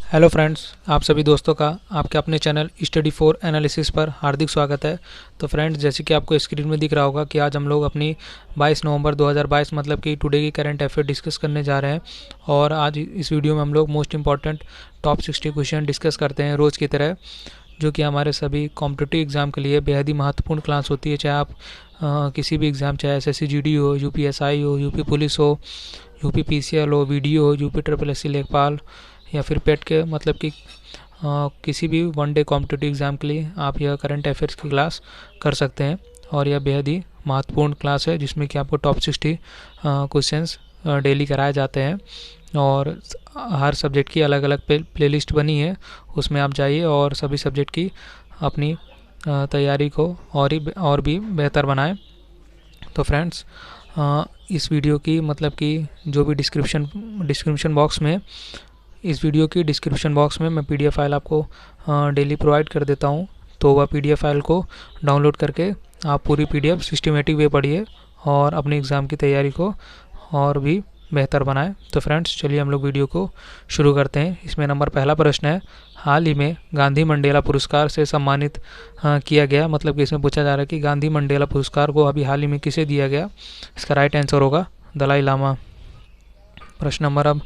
Hello friends, आप सभी दोस्तों का आपके अपने चैनल स्टडी फॉर एनालिसिस पर हार्दिक स्वागत है। तो फ्रेंड्स, जैसे कि आपको स्क्रीन में दिख रहा होगा कि आज हम लोग अपनी 22 नवंबर 2022 मतलब कि टुडे की करंट अफेयर डिस्कस करने जा रहे हैं। और आज इस वीडियो में हम लोग most important top 60 question discuss करते हैं रोज़ की तरह, जो कि हमारे सभी कॉम्पिटिटिव एग्ज़ाम के लिए बेहद ही महत्वपूर्ण क्लास होती है। चाहे आप किसी भी एग्ज़ाम, चाहे SSC GD हो, UPSI हो, यूपी पुलिस हो, यूपी PCL हो, VDO हो, यूपी SSC लेखपाल या फिर पेट के मतलब कि किसी भी वनडे कॉम्पिटिटिव एग्ज़ाम के लिए आप यह करंट अफेयर्स की क्लास कर सकते हैं। और यह बेहद ही महत्वपूर्ण क्लास है जिसमें कि आपको टॉप 60 क्वेश्चंस डेली कराए जाते हैं। और हर सब्जेक्ट की अलग अलग प्लेलिस्ट बनी है, उसमें आप जाइए और सभी सब्जेक्ट की अपनी तैयारी को और भी बेहतर बनाएं। तो फ्रेंड्स, इस वीडियो की मतलब कि जो भी डिस्क्रिप्शन बॉक्स में इस वीडियो की डिस्क्रिप्शन बॉक्स में मैं PDF फाइल आपको डेली प्रोवाइड कर देता हूँ। तो वह PDF फाइल को डाउनलोड करके आप पूरी PDF सिस्टमेटिक वे पढ़िए और अपने एग्ज़ाम की तैयारी को और भी बेहतर बनाएं। तो फ्रेंड्स, चलिए हम लोग वीडियो को शुरू करते हैं। इसमें पहला प्रश्न है, हाल ही में गांधी मंडेला पुरस्कार से सम्मानित किया गया, मतलब कि इसमें पूछा जा रहा है कि गांधी मंडेला पुरस्कार को अभी हाल ही में किसे दिया गया। इसका राइट आंसर होगा दलाई लामा। प्रश्न नंबर अब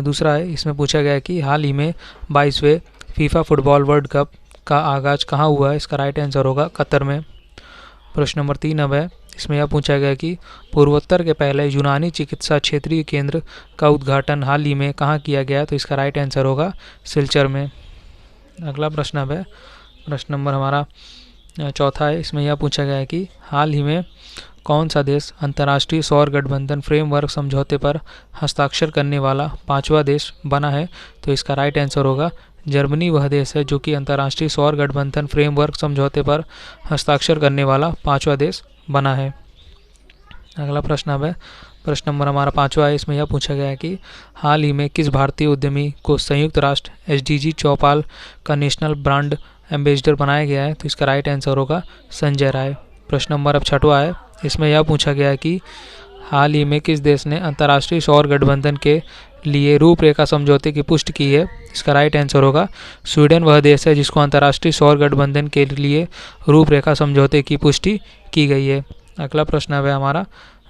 दूसरा है, इसमें पूछा गया है कि हाल ही में 22वें फीफा फुटबॉल वर्ल्ड कप का आगाज़ कहाँ हुआ है। इसका राइट आंसर होगा कतर में। प्रश्न नंबर 3 अब है, इसमें यह पूछा गया कि पूर्वोत्तर के पहले यूनानी चिकित्सा क्षेत्रीय केंद्र का उद्घाटन हाल ही में कहाँ किया गया। तो इसका राइट आंसर होगा सिलचर में। अगला प्रश्न अब है, प्रश्न नंबर हमारा चौथा है, इसमें यह पूछा गया है कि हाल ही में कौन सा देश अंतर्राष्ट्रीय सौर गठबंधन फ्रेमवर्क समझौते पर हस्ताक्षर करने वाला 5वां देश बना है। तो इसका राइट आंसर होगा जर्मनी वह देश है जो कि अंतर्राष्ट्रीय सौर गठबंधन फ्रेमवर्क समझौते पर हस्ताक्षर करने वाला 5वां देश बना है। अगला प्रश्न अब है, प्रश्न नंबर हमारा 5वां है, इसमें यह पूछा गया है कि हाल ही में किस भारतीय उद्यमी को संयुक्त राष्ट्र SDG चौपाल का नेशनल ब्रांड एम्बेसडर बनाया गया है। तो इसका राइट आंसर होगा संजय राय। प्रश्न नंबर अब 6वां है, इसमें यह पूछा गया है कि हाल ही में किस देश ने अंतर्राष्ट्रीय सौर गठबंधन के लिए रूपरेखा समझौते की पुष्टि की है। इसका राइट आंसर होगा स्वीडन वह देश है जिसको अंतर्राष्ट्रीय सौर गठबंधन के लिए रूपरेखा समझौते की पुष्टि की गई है। अगला प्रश्न है हमारा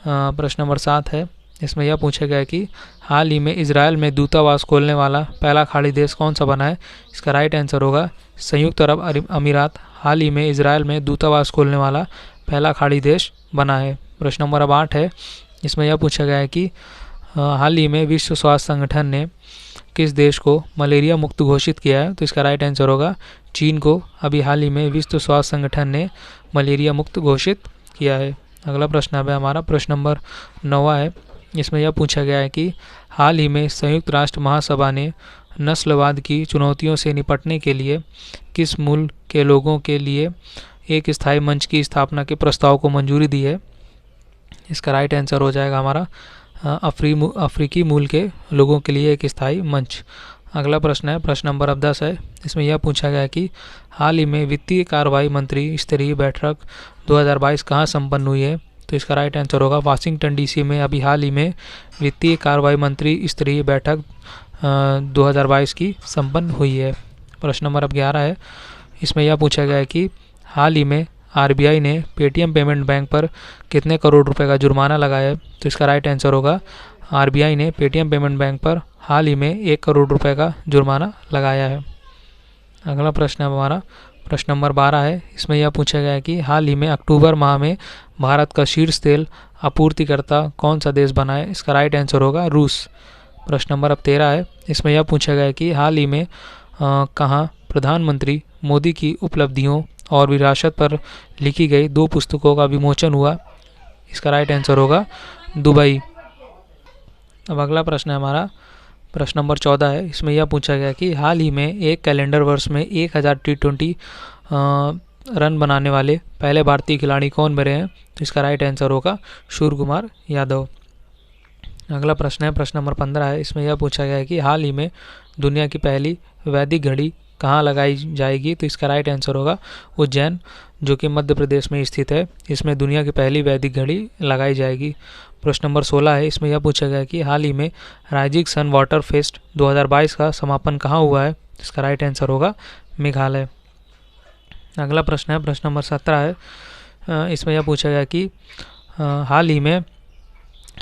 प्रश्न नंबर 7 है, इसमें यह पूछा गया है कि हाल ही में इजराइल में दूतावास खोलने वाला पहला खाड़ी देश कौन सा बना है। इसका राइट आंसर होगा संयुक्त अरब अमीरात हाल ही में इजराइल में दूतावास खोलने वाला पहला खाड़ी देश बना है। प्रश्न नंबर अब 8 है, इसमें यह पूछा गया है कि हाल ही में विश्व स्वास्थ्य संगठन ने किस देश को मलेरिया मुक्त घोषित किया है। तो इसका राइट आंसर होगा चीन को अभी हाल ही में विश्व स्वास्थ्य संगठन ने मलेरिया मुक्त घोषित किया है। अगला प्रश्न अब है हमारा प्रश्न नंबर 9 है, इसमें यह पूछा गया है कि हाल ही में संयुक्त राष्ट्र महासभा ने नस्लवाद की चुनौतियों से निपटने के लिए किस मूल के लोगों के लिए एक स्थायी मंच की स्थापना के प्रस्ताव को मंजूरी दी है। इसका राइट आंसर हो जाएगा हमारा अफ्रीकी मूल के लोगों के लिए एक स्थायी मंच। अगला प्रश्न है, प्रश्न नंबर अब 10 है, इसमें यह पूछा गया कि हाल ही में वित्तीय कार्रवाई मंत्री स्तरीय बैठक 2022 कहाँ संपन्न हुई है। तो इसका राइट आंसर होगा वाशिंगटन DC में अभी हाल ही में वित्तीय कार्रवाई मंत्री स्तरीय बैठक 2022 की संपन्न हुई है। प्रश्न नंबर अब 11 है, इसमें यह पूछा गया है कि हाल ही में RBI ने पेटीएम पेमेंट बैंक पर कितने करोड़ रुपए का जुर्माना लगाया है। तो इसका राइट आंसर होगा RBI ने पेटीएम पेमेंट बैंक पर हाल ही में 1 करोड़ रुपए का जुर्माना लगाया है। अगला प्रश्न है हमारा प्रश्न नंबर 12 है, इसमें यह पूछा गया है कि हाल ही में अक्टूबर माह में भारत का शीर्ष तेल आपूर्तिकर्ता कौन सा देश बना है। इसका राइट आंसर होगा रूस। प्रश्न नंबर अब 13 है, इसमें यह पूछा गया है कि हाल ही में कहाँ प्रधानमंत्री मोदी की उपलब्धियों और विरासत पर लिखी गई 2 पुस्तकों का विमोचन हुआ। इसका राइट आंसर होगा दुबई। अब अगला प्रश्न है हमारा प्रश्न नंबर 14 है, इसमें यह पूछा गया कि हाल ही में एक कैलेंडर वर्ष में 1000 T20 रन बनाने वाले पहले भारतीय खिलाड़ी कौन बने हैं। तो इसका राइट आंसर होगा सूर्य कुमार यादव। अगला प्रश्न है प्रश्न नंबर 15 है, इसमें यह पूछा गया है कि हाल ही में दुनिया की पहली वैदिक घड़ी कहाँ लगाई जाएगी? तो इसका राइट आंसर होगा उज्जैन, जो कि मध्य प्रदेश में स्थित है। इसमें दुनिया की पहली वैदिक घड़ी लगाई जाएगी। प्रश्न नंबर 16 है, इसमें यह पूछा गया कि हाल ही में राइजिंग सन वाटर फेस्ट 2022 का समापन कहाँ हुआ है? इसका राइट आंसर होगा मेघालय। अगला प्रश्न है, प्रश्न नंबर 17 है, इसमें यह पूछा गया कि हाल ही में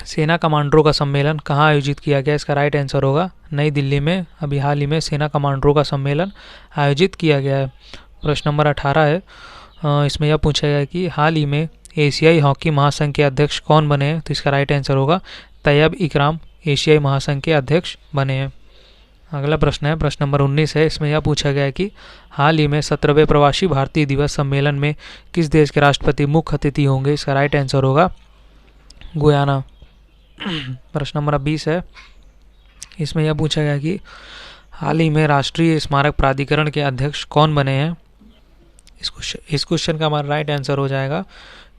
सेना कमांडरों का सम्मेलन कहाँ आयोजित किया गया? इसका राइट आंसर होगा नई दिल्ली में। अभी हाल ही में सेना कमांडरों का सम्मेलन आयोजित किया गया है। प्रश्न नंबर 18 है, इसमें यह पूछा गया कि हाल ही में एशियाई हॉकी महासंघ के अध्यक्ष कौन बने हैं? तो इसका राइट आंसर होगा तैयब इकराम एशियाई महासंघ के अध्यक्ष बने हैं। अगला प्रश्न है, प्रश्न नंबर 19 है, इसमें यह पूछा गया है कि हाल ही में 17वें प्रवासी भारतीय दिवस सम्मेलन में किस देश के राष्ट्रपति मुख्य अतिथि होंगे? इसका राइट आंसर होगा गुयाना। प्रश्न नंबर 20 है, इसमें यह पूछा गया कि हाल ही में राष्ट्रीय स्मारक प्राधिकरण के अध्यक्ष कौन बने हैं? इस क्वेश्चन का हमारा राइट आंसर हो जाएगा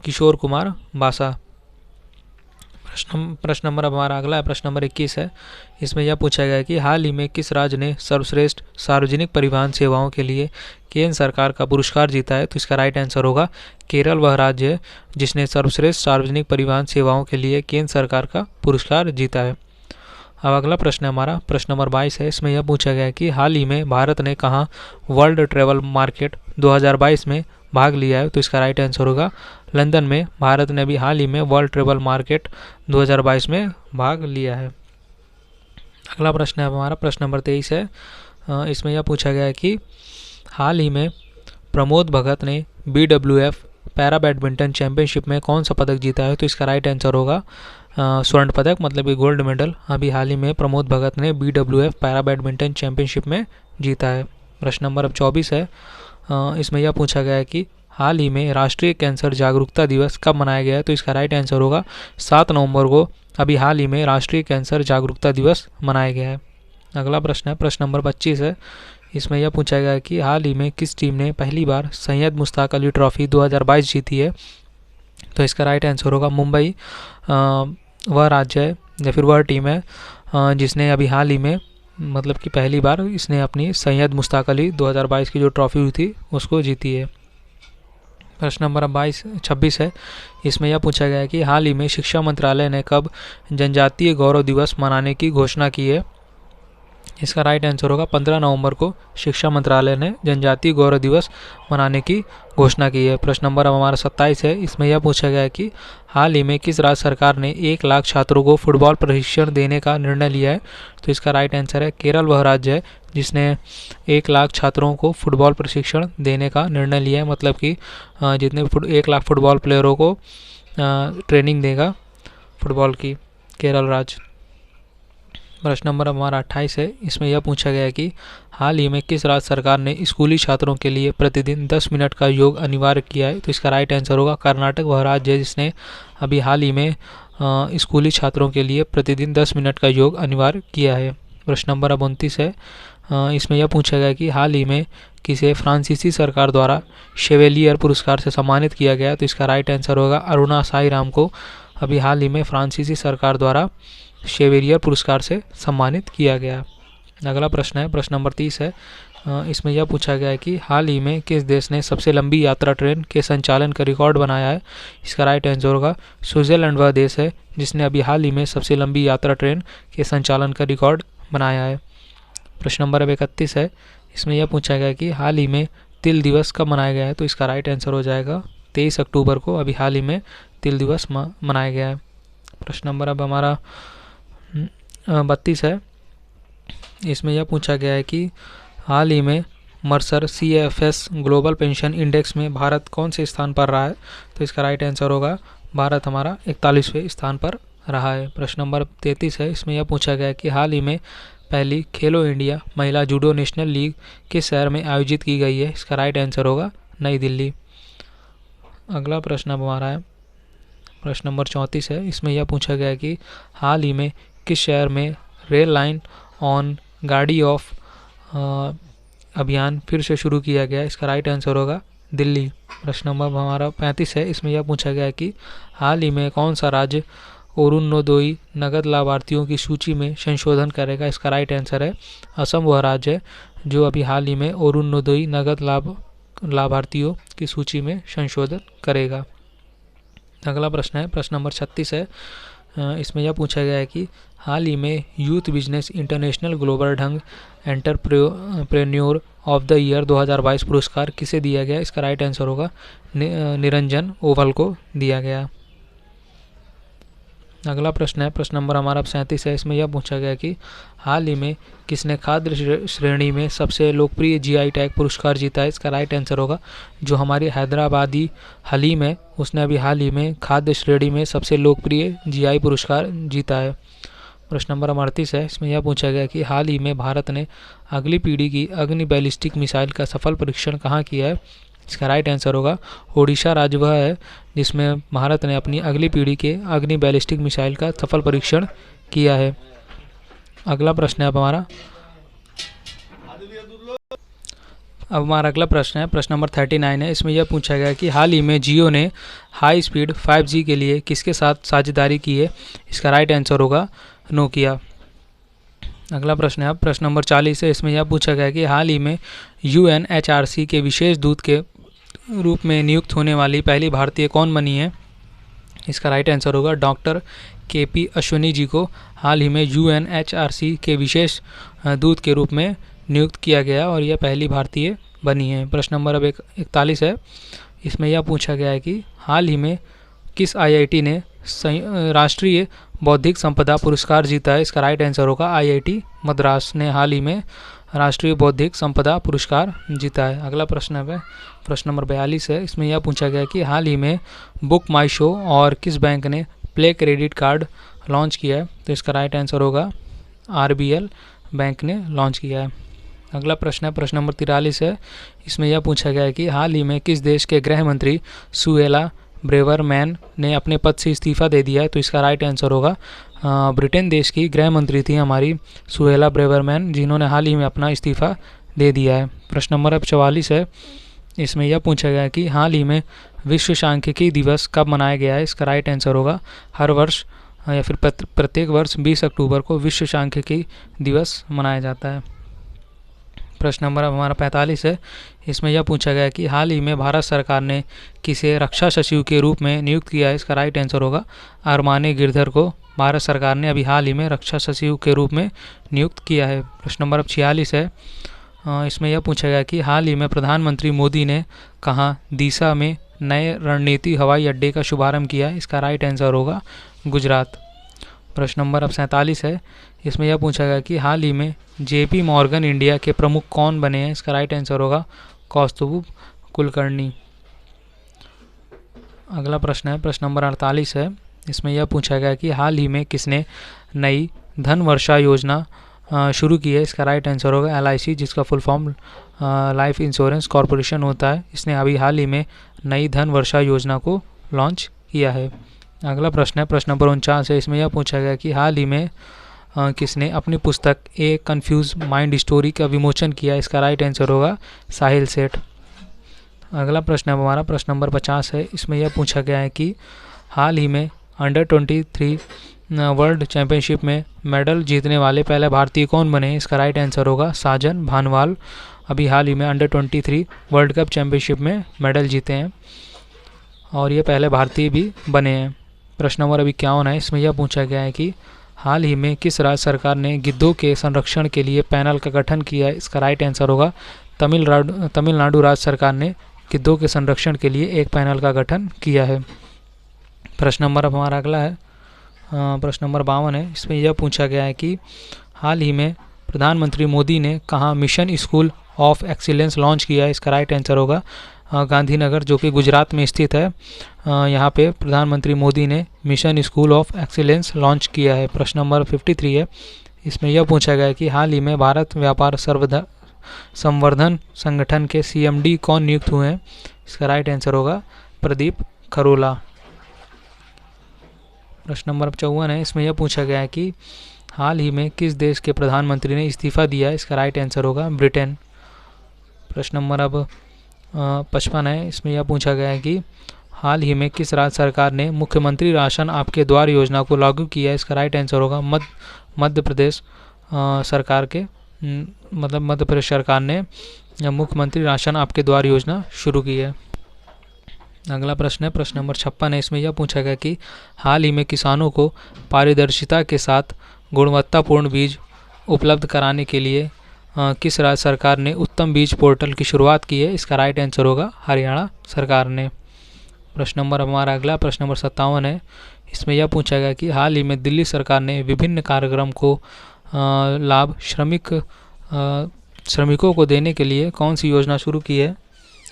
किशोर कुमार बासा। प्रश्न नंबर अब हमारा अगला है, प्रश्न नंबर 21 है, इसमें यह पूछा गया कि हाल ही में किस राज्य ने सर्वश्रेष्ठ सार्वजनिक परिवहन सेवाओं के लिए केंद्र सरकार का पुरस्कार जीता है? तो इसका राइट आंसर होगा केरल वह राज्य है जिसने सर्वश्रेष्ठ सार्वजनिक परिवहन सेवाओं के लिए केंद्र सरकार का पुरस्कार जीता है। अब अगला प्रश्न हमारा प्रश्न नंबर 22 है, इसमें यह पूछा गया कि हाल ही में भारत ने कहाँ वर्ल्ड ट्रैवल मार्केट 2022 में भाग लिया है? तो इसका राइट आंसर होगा लंदन में। भारत ने भी हाल ही में वर्ल्ड ट्रैवल मार्केट 2022 में भाग लिया है। अगला प्रश्न है हमारा प्रश्न नंबर 23 है, इसमें यह पूछा गया है कि हाल ही में प्रमोद भगत ने BWF पैरा बैडमिंटन चैंपियनशिप में कौन सा पदक जीता है? तो इसका राइट आंसर होगा स्वर्ण पदक, मतलब कि गोल्ड मेडल। अभी हाल ही में प्रमोद भगत ने BWF पैरा बैडमिंटन चैंपियनशिप में जीता है। प्रश्न नंबर अब 24 है, इसमें यह पूछा गया है कि हाल ही में राष्ट्रीय कैंसर जागरूकता दिवस कब मनाया गया है? तो इसका राइट आंसर होगा 7 नवंबर को। अभी हाल ही में राष्ट्रीय कैंसर जागरूकता दिवस मनाया गया है। अगला प्रश्न है, प्रश्न नंबर 25 है, इसमें यह पूछा गया है कि हाल ही में किस टीम ने पहली बार सैयद मुश्ताक अली ट्रॉफी 2022 जीती है? तो इसका राइट आंसर होगा मुंबई। वह राज्य है या फिर वह टीम है जिसने अभी हाल ही में मतलब कि पहली बार इसने अपनी सैयद मुश्ताक अली 2022 की जो ट्रॉफी हुई थी उसको जीती है। प्रश्न नंबर 26 है, इसमें यह पूछा गया है कि हाल ही में शिक्षा मंत्रालय ने कब जनजातीय गौरव दिवस मनाने की घोषणा की है? इसका राइट आंसर होगा 15 नवंबर को शिक्षा मंत्रालय ने जनजातीय गौरव दिवस मनाने की घोषणा की है। प्रश्न नंबर अब हमारा 27 है, इसमें यह पूछा गया है कि हाल ही में किस राज्य सरकार ने 1 लाख छात्रों को फुटबॉल प्रशिक्षण देने का निर्णय लिया है? तो इसका राइट आंसर है केरल वह राज्य है जिसने 1 लाख छात्रों को फुटबॉल प्रशिक्षण देने का निर्णय लिया है, मतलब कि जितने 1 लाख फुटबॉल प्लेयरों को ट्रेनिंग देगा फुटबॉल की केरल राज्य। प्रश्न नंबर हमारा 28 है, इसमें यह पूछा गया है कि हाल ही में किस राज्य सरकार ने स्कूली छात्रों के लिए प्रतिदिन 10 मिनट का योग अनिवार्य किया है? तो इसका राइट आंसर होगा कर्नाटक वह राज्य है जिसने अभी हाल ही में स्कूली छात्रों के लिए प्रतिदिन 10 मिनट का योग अनिवार्य किया है। प्रश्न नंबर अब 29 है, इसमें यह पूछा गया कि हाल ही में किसे फ्रांसीसी सरकार द्वारा शेवेलियर पुरस्कार से सम्मानित किया गया? तो इसका राइट आंसर होगा अरुणा साई राम को अभी हाल ही में फ्रांसीसी सरकार द्वारा शेवेलियर पुरस्कार से सम्मानित किया गया। अगला प्रश्न है, प्रश्न नंबर 30 है, इसमें यह पूछा गया है कि हाल ही में किस देश ने सबसे लंबी यात्रा ट्रेन के संचालन का रिकॉर्ड बनाया है? इसका राइट आंसर होगा स्विट्जरलैंड वह देश है जिसने अभी हाल ही में सबसे लंबी यात्रा ट्रेन के संचालन का रिकॉर्ड बनाया है। प्रश्न नंबर अब 31 है, इसमें यह पूछा गया कि हाल ही में तिल दिवस कब मनाया गया है? तो इसका राइट आंसर हो जाएगा 23 अक्टूबर को अभी हाल ही में तिल दिवस मनाया गया है। प्रश्न नंबर अब हमारा 32 है, इसमें यह पूछा गया है कि हाल ही में Mercer CFS global pension index में भारत कौन से स्थान पर रहा है? तो इसका राइट आंसर होगा भारत हमारा 41वें स्थान पर रहा है। प्रश्न नंबर 33 है, इसमें यह पूछा गया है कि हाल ही में पहली खेलो इंडिया महिला जूडो नेशनल लीग किस शहर में आयोजित की गई है? इसका राइट आंसर होगा नई दिल्ली। अगला प्रश्न अब हमारा है प्रश्न नंबर 34 है, इसमें यह पूछा गया है कि हाल ही में किस शहर में रेल लाइन ऑन गाड़ी ऑफ अभियान फिर से शुरू किया गया? इसका राइट आंसर होगा दिल्ली। प्रश्न नंबर हमारा 35 है, इसमें यह पूछा गया है कि हाल ही में कौन सा राज्य अरुणोदय नगद लाभार्थियों की सूची में संशोधन करेगा? इसका राइट आंसर है असम वह राज्य है जो अभी हाल ही में अरुणोदय नगद लाभार्थियों की सूची में संशोधन करेगा। अगला प्रश्न है, प्रश्न नंबर 36 है। इसमें यह पूछा गया है कि हाल ही में यूथ बिजनेस इंटरनेशनल ग्लोबल ढंग एंटरप्रेन्योर ऑफ द ईयर 2022 पुरस्कार किसे दिया गया? इसका राइट आंसर होगा निरंजन ओवल को दिया गया। अगला प्रश्न है, प्रश्न नंबर हमारा 37 है। इसमें यह पूछा गया कि हाल ही में किसने खाद्य श्रेणी में सबसे लोकप्रिय जीआई टैग पुरस्कार जीता है? इसका राइट आंसर होगा जो हमारी हैदराबादी हलीम है, उसने अभी हाल ही में खाद्य श्रेणी में सबसे लोकप्रिय जीआई पुरस्कार जीता है। प्रश्न नंबर 38 है। इसमें यह पूछा गया कि हाल ही में भारत ने अगली पीढ़ी की अग्नि बैलिस्टिक मिसाइल का सफल परीक्षण कहाँ किया है? इसका राइट आंसर होगा ओडिशा राज्य वह है जिसमें भारत ने अपनी अगली पीढ़ी के अग्नि बैलिस्टिक मिसाइल का सफल परीक्षण किया है। अगला प्रश्न है अब हमारा अगला प्रश्न है, प्रश्न नंबर 39 है। इसमें यह पूछा गया कि हाल ही में जियो ने हाई स्पीड 5G के लिए किसके साथ साझेदारी की है? इसका राइट आंसर होगा नोकिया। अगला प्रश्न है, प्रश्न नंबर 40 है। इसमें यह पूछा गया कि हाल ही में UNHRC के विशेष दूत के रूप में नियुक्त होने वाली पहली भारतीय कौन बनी है? इसका राइट आंसर होगा डॉक्टर KP अश्विनी जी को हाल ही में UNHRC के विशेष दूत के रूप में नियुक्त किया गया और यह पहली भारतीय बनी है। प्रश्न नंबर अब 41 है। इसमें यह पूछा गया है कि हाल ही में किस IIT ने राष्ट्रीय बौद्धिक संपदा पुरस्कार जीता है? इसका राइट आंसर होगा IIT मद्रास ने हाल ही में राष्ट्रीय बौद्धिक संपदा पुरस्कार जीता है। अगला प्रश्न है, प्रश्न नंबर 42 है। इसमें यह पूछा गया कि हाल ही में बुक माई शो और किस बैंक ने प्ले क्रेडिट कार्ड लॉन्च किया है? तो इसका राइट आंसर होगा RBL बैंक ने लॉन्च किया है। अगला प्रश्न है, प्रश्न नंबर 43 है। इसमें यह पूछा गया है कि हाल ही में किस देश के गृह मंत्री सुएला ब्रेवरमैन ने अपने पद से इस्तीफा दे दिया है? तो इसका राइट आंसर होगा ब्रिटेन देश की गृह मंत्री थी हमारी सुएला ब्रेवरमैन, जिन्होंने हाल ही में अपना इस्तीफा दे दिया है। प्रश्न नंबर अब 44 है। इसमें यह पूछा गया कि हाल ही में विश्व सांख्यिकी दिवस कब मनाया गया है? इसका राइट आंसर होगा हर वर्ष या फिर प्रत्येक वर्ष 20 अक्टूबर को विश्व सांख्यिकी दिवस मनाया जाता है। प्रश्न नंबर हमारा 45 है। इसमें यह पूछा गया कि हाल ही में भारत सरकार ने किसे रक्षा सचिव के रूप में नियुक्त किया है? इसका राइट आंसर होगा अरमाने गिरधर को भारत सरकार ने अभी हाल ही में रक्षा सचिव के रूप में नियुक्त किया है। प्रश्न नंबर 46 है। इसमें यह पूछा गया कि हाल ही में प्रधानमंत्री मोदी ने कहाँ दीसा में नए रणनीति हवाई अड्डे का शुभारंभ किया? इसका राइट आंसर होगा गुजरात। प्रश्न नंबर अब 47 है। इसमें यह पूछा गया कि हाल ही में JP मॉर्गन इंडिया के प्रमुख कौन बने हैं? इसका राइट आंसर होगा कौस्तुभ कुलकर्णी। अगला प्रश्न है, प्रश्न नंबर 48 है। इसमें यह पूछा गया कि हाल ही में किसने नई धन वर्षा योजना शुरू की है? इसका राइट आंसर होगा LIC, जिसका full form life insurance corporation होता है। इसने अभी हाल ही में नई धन वर्षा योजना को लॉन्च किया है। अगला प्रश्न है, प्रश्न नंबर 49 है। इसमें यह पूछा गया कि हाल ही में किसने अपनी पुस्तक ए कन्फ्यूज माइंड स्टोरी का विमोचन किया? इसका राइट आंसर होगा साहिल सेठ। अगला प्रश्न है हमारा प्रश्न नंबर 50 है। इसमें यह पूछा गया है कि हाल ही में अंडर 23 वर्ल्ड चैम्पियनशिप में मेडल जीतने वाले पहले भारतीय कौन बने? इसका राइट आंसर होगा साजन भानवाल, अभी हाल ही में अंडर 23 वर्ल्ड कप चैम्पियनशिप में मेडल जीते हैं और ये पहले भारतीय भी बने हैं। प्रश्न नंबर 51 है। इसमें यह पूछा गया है कि हाल ही में किस राज्य सरकार ने गिद्धों के संरक्षण के लिए पैनल का गठन किया है? इसका राइट आंसर होगा तमिलनाडु राज्य सरकार ने गिद्धों के संरक्षण के लिए एक पैनल का गठन किया है। प्रश्न नंबर अब हमारा अगला है, प्रश्न नंबर 52 है। इसमें यह पूछा गया है कि हाल ही में प्रधानमंत्री मोदी ने कहाँ mission school of excellence launch किया है? इसका राइट आंसर होगा गांधीनगर, जो कि गुजरात में स्थित है। यहाँ पे प्रधानमंत्री मोदी ने mission school of excellence launch किया है। प्रश्न नंबर 53 है। इसमें यह पूछा गया है कि हाल ही में भारत व्यापार संवर्धन संगठन के CMD कौन नियुक्त हुए हैं? इसका राइट आंसर होगा प्रदीप खरोला। प्रश्न नंबर 54 है। इसमें यह पूछा गया है कि हाल ही में किस देश के प्रधानमंत्री ने इस्तीफा दिया है? इसका राइट आंसर होगा ब्रिटेन। प्रश्न नंबर अब 55 है। इसमें यह पूछा गया है कि हाल ही में किस राज्य सरकार ने मुख्यमंत्री राशन आपके द्वार योजना को लागू किया है? इसका राइट आंसर होगा मध्य प्रदेश सरकार के मतलब मध्य प्रदेश सरकार ने मुख्यमंत्री राशन आपके द्वार योजना शुरू की है। अगला प्रश्न है प्रश्न नंबर 56 है। इसमें यह पूछा गया कि हाल ही में किसानों को पारदर्शिता के साथ गुणवत्तापूर्ण बीज उपलब्ध कराने के लिए किस राज्य सरकार ने उत्तम बीज पोर्टल की शुरुआत की है? इसका राइट आंसर होगा हरियाणा सरकार ने। प्रश्न नंबर हमारा अगला प्रश्न नंबर 57 है। इसमें यह पूछा गया कि हाल ही में दिल्ली सरकार ने विभिन्न कार्यक्रम को लाभ श्रमिकों को देने के लिए कौन सी योजना शुरू की है?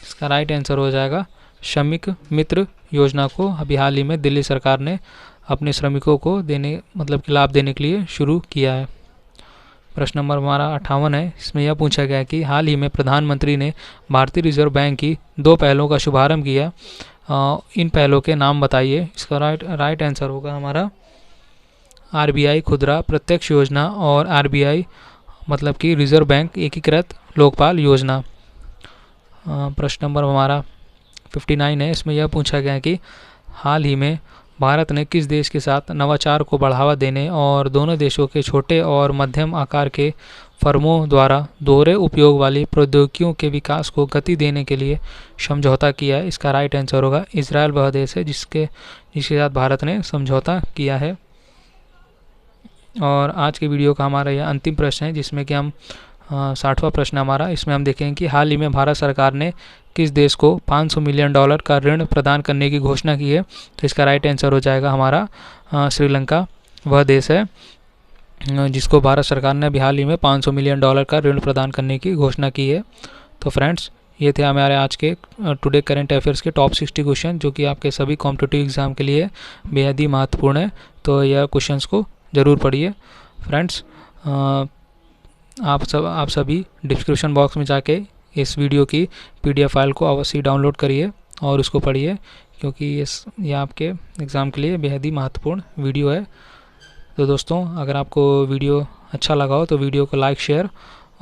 इसका राइट आंसर हो जाएगा श्रमिक मित्र योजना को अभी हाल ही में दिल्ली सरकार ने अपने श्रमिकों को देने मतलब कि लाभ देने के लिए शुरू किया है। प्रश्न नंबर हमारा 58 है। इसमें यह पूछा गया कि हाल ही में प्रधानमंत्री ने भारतीय रिजर्व बैंक की 2 पहलों का शुभारंभ किया। इन पहलों के नाम बताइए। इसका राइट आंसर होगा हमारा आरबीआई खुदरा प्रत्यक्ष योजना और आरबीआई मतलब कि रिजर्व बैंक एकीकृत लोकपाल योजना। प्रश्न नंबर हमारा 59 है। इसमें यह पूछा गया कि हाल ही में भारत ने किस देश के साथ नवाचार को बढ़ावा देने और दोनों देशों के छोटे और मध्यम आकार के फर्मों द्वारा दोहरे उपयोग वाली प्रौद्योगिकियों के विकास को गति देने के लिए समझौता किया है? इसका राइट आंसर होगा इजरायल वह देश है जिसके साथ भारत ने समझौता किया है। और आज के वीडियो का हमारा यह अंतिम प्रश्न है जिसमें कि हम 60वां प्रश्न हमारा। इसमें हम देखेंगे कि हाल ही में भारत सरकार ने किस देश को $500 मिलियन का ऋण प्रदान करने की घोषणा की है? तो इसका राइट आंसर हो जाएगा हमारा श्रीलंका वह देश है जिसको भारत सरकार ने अभी हाल ही में $500 मिलियन का ऋण प्रदान करने की घोषणा की है। तो फ्रेंड्स ये थे हमारे आज के टुडे करंट अफेयर्स के टॉप 60 क्वेश्चन जो कि आपके सभी कॉम्पिटिटिव एग्जाम के लिए बेहद ही महत्वपूर्ण है। तो यह क्वेश्चंस को ज़रूर पढ़िए फ्रेंड्स। आप सभी डिस्क्रिप्शन बॉक्स में जाके इस वीडियो की PDF फाइल को अवश्य डाउनलोड करिए और उसको पढ़िए क्योंकि ये आपके एग्ज़ाम के लिए बेहद ही महत्वपूर्ण वीडियो है। तो दोस्तों अगर आपको वीडियो अच्छा लगा हो तो वीडियो को लाइक शेयर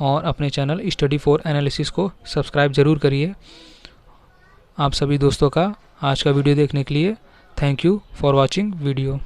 और अपने चैनल स्टडी फॉर एनालिसिस को सब्सक्राइब ज़रूर करिए। आप सभी दोस्तों का आज का वीडियो देखने के लिए thank you for watching video.